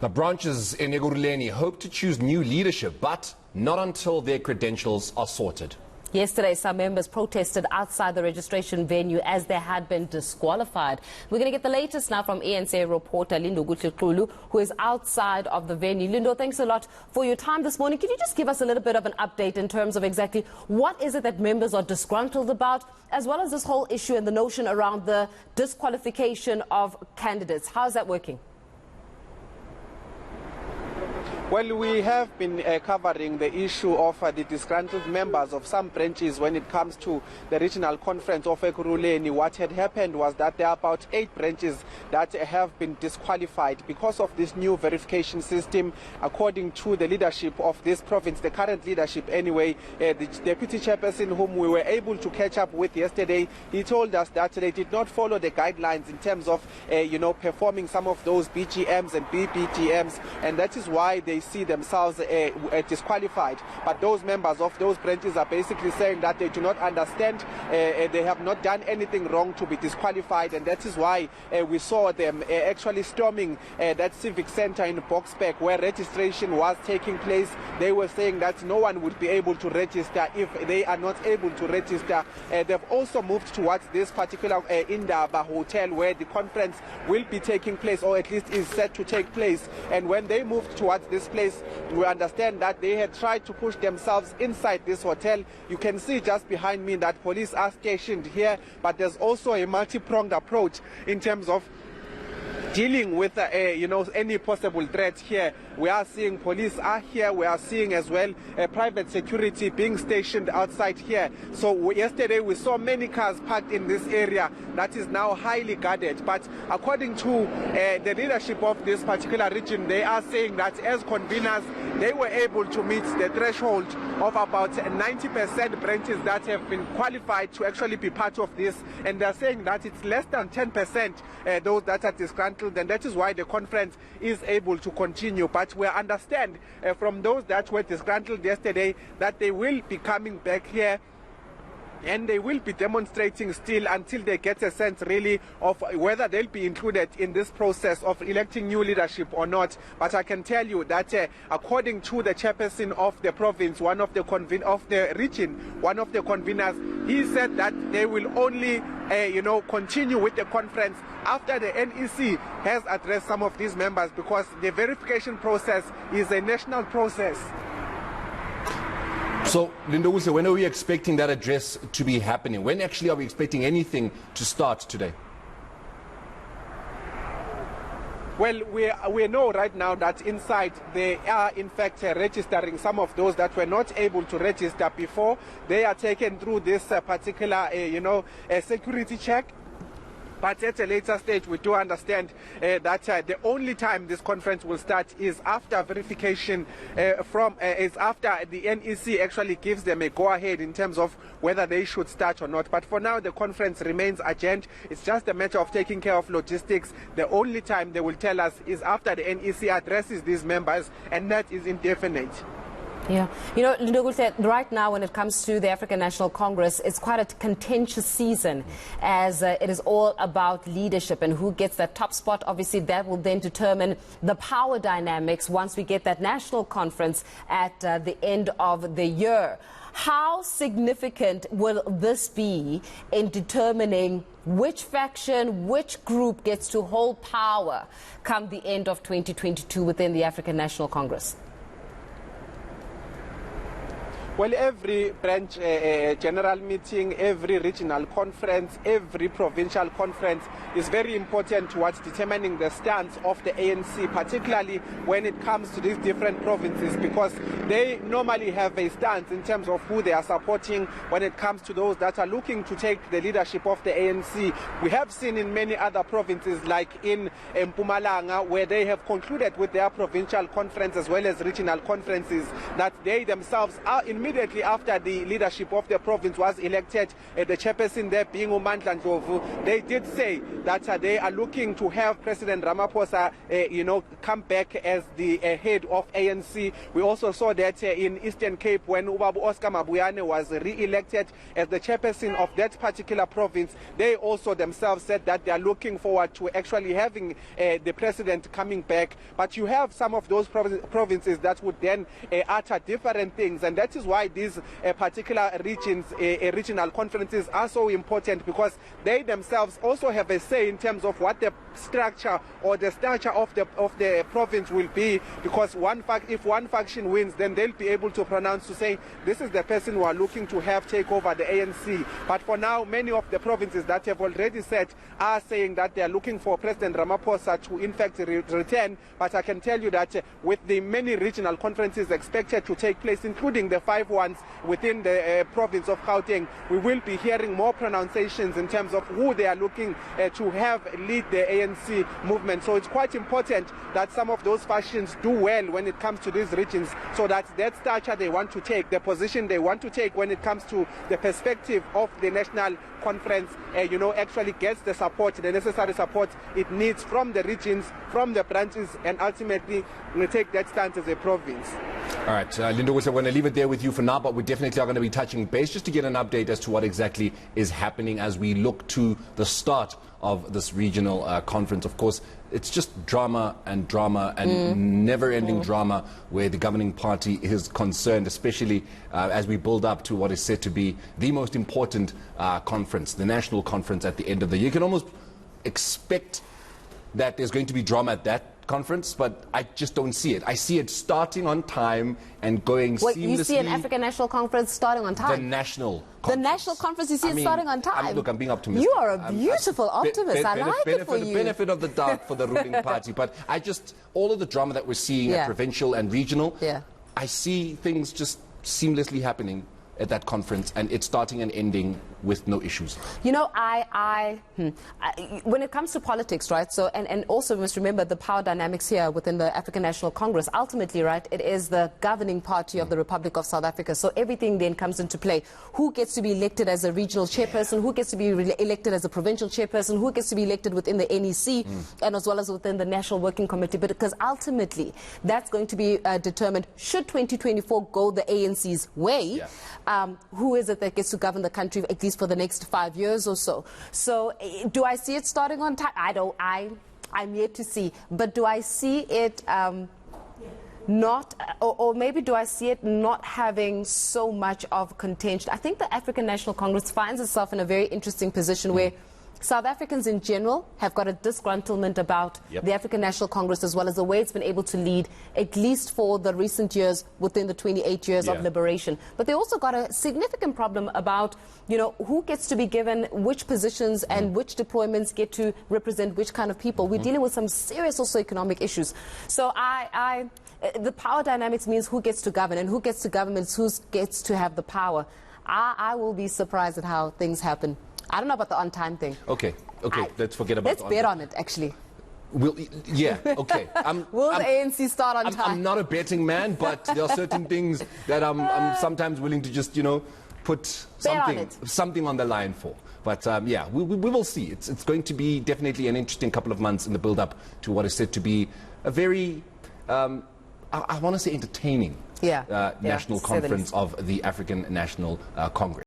The branches in Ekurhuleni hope to choose new leadership, but not until their credentials are sorted. Yesterday, some members protested outside the registration venue as they had been disqualified. We're going to get the latest now from eNCA reporter Lindokuhle Xulu, who is outside of the venue. Lindo, thanks a lot for your time this morning. Can you just give us a little bit of an update in terms of exactly what is it that members are disgruntled about, as well as this whole issue and the notion around the disqualification of candidates? How's that working? Well, we have been covering the issue of the disgruntled members of some branches when it comes to the regional conference of Ekurhuleni. What had happened was that there are about 8 branches that have been disqualified because of this new verification system. According to the leadership of this province, the current leadership anyway, the deputy chairperson whom we were able to catch up with yesterday, he told us that they did not follow the guidelines in terms of, performing some of those BGMs and BBGMs, and that is why they see themselves disqualified. But those members of those branches are basically saying that they do not understand, they have not done anything wrong to be disqualified, and that is why we saw them actually storming that civic center in Boksburg where registration was taking place. They were saying that no one would be able to register if they are not able to register. They've also moved towards this particular Indaba hotel where the conference will be taking place, or at least is set to take place. And when they moved towards this place, we understand that they had tried to push themselves inside this hotel. You can see just behind me that police are stationed here, but there's also a multi-pronged approach in terms of dealing with any possible threat here. We are seeing police are here. We are seeing as well private security being stationed outside here. So yesterday we saw many cars parked in this area that is now highly guarded. But according to the leadership of this particular region, they are saying that as conveners, they were able to meet the threshold of about 90% branches that have been qualified to actually be part of this. And they're saying that it's less than 10% those that are disgruntled, and that is why the conference is able to continue. But we understand from those that were disgruntled yesterday that they will be coming back here, and they will be demonstrating still until they get a sense really of whether they'll be included in this process of electing new leadership or not. But I can tell you that according to the chairperson of the province, one of the region, one of the conveners, he said that they will only continue with the conference after the NEC has addressed some of these members, because the verification process is a national process. So, Lindokuhle, when are we expecting that address to be happening? When actually are we expecting anything to start today? Well, we know right now that inside they are in fact registering some of those that were not able to register before. They are taken through this particular, security check. But at a later stage, we do understand that the only time this conference will start is after verification is after the NEC actually gives them a go-ahead in terms of whether they should start or not. But for now, the conference remains adjourned. It's just a matter of taking care of logistics. The only time they will tell us is after the NEC addresses these members, and that is indefinite. Yeah. Lindokuhle, right now when it comes to the African National Congress, it's quite a contentious season, as it is all about leadership and who gets that top spot. Obviously, that will then determine the power dynamics once we get that national conference at the end of the year. How significant will this be in determining which faction, which group gets to hold power come the end of 2022 within the African National Congress? Well, every branch general meeting, every regional conference, every provincial conference is very important towards determining the stance of the ANC, particularly when it comes to these different provinces, because they normally have a stance in terms of who they are supporting when it comes to those that are looking to take the leadership of the ANC. We have seen in many other provinces, like in Mpumalanga, where they have concluded with their provincial conference as well as regional conferences, that they themselves are in immediately after the leadership of the province was elected, the chairperson there being uMandla Ndlovu, they did say that they are looking to have President Ramaphosa, come back as the head of ANC. We also saw that in Eastern Cape when Ubabu Oscar Mabuyane was re-elected as the chairperson of that particular province. They also themselves said that they are looking forward to actually having the president coming back. But you have some of those provinces that would then utter different things, and that is why these particular regions, regional conferences are so important, because they themselves also have a say in terms of what the structure or the stature of the province will be, because if one faction wins, then they'll be able to pronounce to say this is the person who are looking to have take over the ANC. But for now, many of the provinces that have already said are saying that they are looking for President Ramaphosa to in fact return. But I can tell you that with the many regional conferences expected to take place, including the 5 ones within the province of Gauteng, we will be hearing more pronunciations in terms of who they are looking to have lead the ANC movement. So it's quite important that some of those factions do well when it comes to these regions, so that stature they want to take, the position they want to take when it comes to the perspective of the national conference, actually gets the support, the necessary support it needs from the regions, from the branches, and ultimately will take that stance as a province. All right, Lindokuhle, we're going to leave it there with you for now, but we definitely are going to be touching base just to get an update as to what exactly is happening as we look to the start of this regional conference. Of course, it's just drama and never-ending drama where the governing party is concerned, especially as we build up to what is said to be the most important conference, the national conference at the end of the year. You can almost expect that there's going to be drama at that conference, but I just don't see it. I see it starting on time and going seamlessly. You see an African National Conference starting on time? The national conference. The national conference, you see it starting on time? Look, I'm being optimistic. You are a beautiful optimist. I like it for you. Benefit of the doubt for the ruling party. But all of the drama that we're seeing at provincial and regional, I see things just seamlessly happening at that conference, and it's starting and ending with no issues. When it comes to politics, right, so and also we must remember the power dynamics here within the African National Congress. Ultimately, right, it is the governing party of the Republic of South Africa, so everything then comes into play. Who gets to be elected as a regional chairperson, who gets to be elected as a provincial chairperson, who gets to be elected within the NEC, and as well as within the National Working Committee, because ultimately that's going to be determined. Should 2024 go the ANC's way, who is it that gets to govern the country at least for the next 5 years or so? So do I see it starting on time? I'm yet to see. But do I see it not, or maybe do I see it not having so much of contention? I think the African National Congress finds itself in a very interesting position where South Africans in general have got a disgruntlement about the African National Congress, as well as the way it's been able to lead, at least for the recent years within the 28 years of liberation. But they also got a significant problem about, who gets to be given which positions and which deployments get to represent which kind of people. We're dealing with some serious socioeconomic issues. So the power dynamics means who gets to govern, and who gets to govern means who gets to have the power. I will be surprised at how things happen. I don't know about the on-time thing. Okay, let's forget about Let's bet on it, actually. Will the ANC start on time? I'm not a betting man, but there are certain things that I'm sometimes willing to just, put something on the line for. But we will see. It's going to be definitely an interesting couple of months in the build-up to what is said to be a very, I want to say entertaining national conference of the African National Congress.